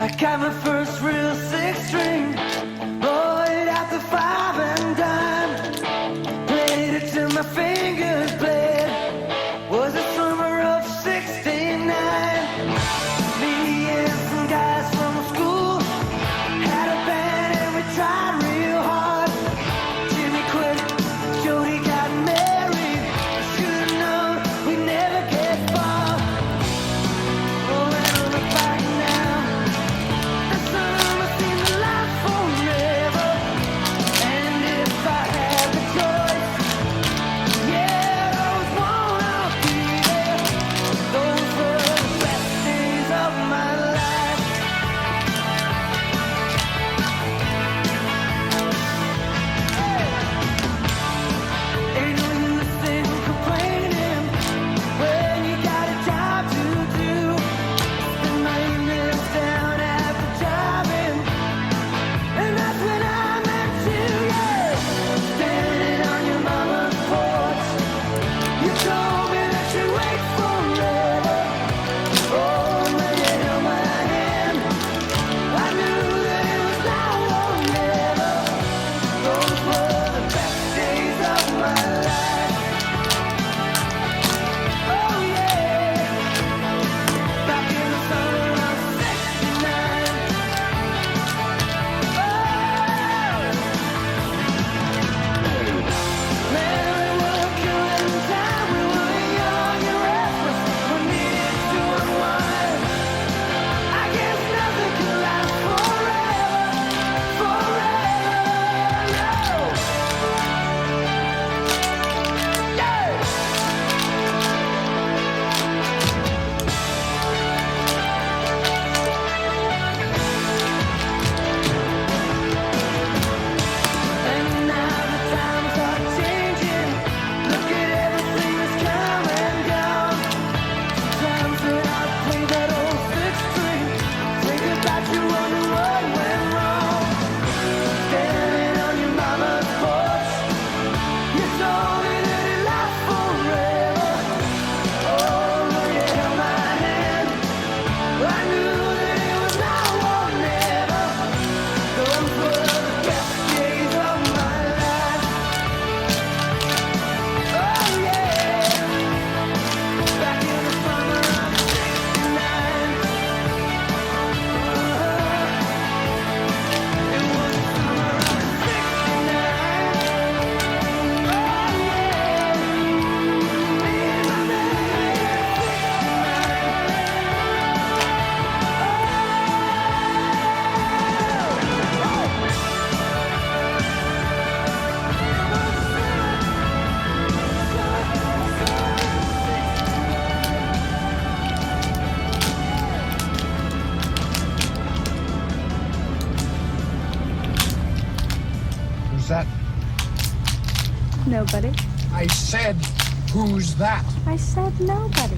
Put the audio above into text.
I got my first real six string, bought out the five and dime, played it till my fingers bled. Was the summer of '69. Me and some guys from school had a band and we tried real hard. Jimmy quit, Jody got married. Should've known we'd never get far. Oh, and I look back now, the summer seemed to last forever. And if I had the choice, yeah, those won't all be there. Those were the best days of my life. Ain't no use in complaining when you got a job to do. Spend my evenings down at the drive-in, and that's when I met you, yeah. Standing on your mama's porch, you told me that you'd wait forever. Oh, when you held my hand, I knew that it was now or never. Those were the best days of my life. Oh yeah, back in the summer of '69. Man, we were killing time. We were young and restless. We needed to unwind. I guess nothing can last forever, forever, no. Yeah. And now the times are changing. Look at everything that's come and gone. Sometimes when I play that old six string, think about you, wonder what went wrong. Standing on your mama's porch, you told me that it lasts forever. Oh, when you held my hand, I knew that it was now or never. Those were the best days of my life. Oh yeah, back in the summer of '69. It was the summer of '69. Oh yeah, me and my baby Who's that? Nobody. I said, who's that? I said nobody.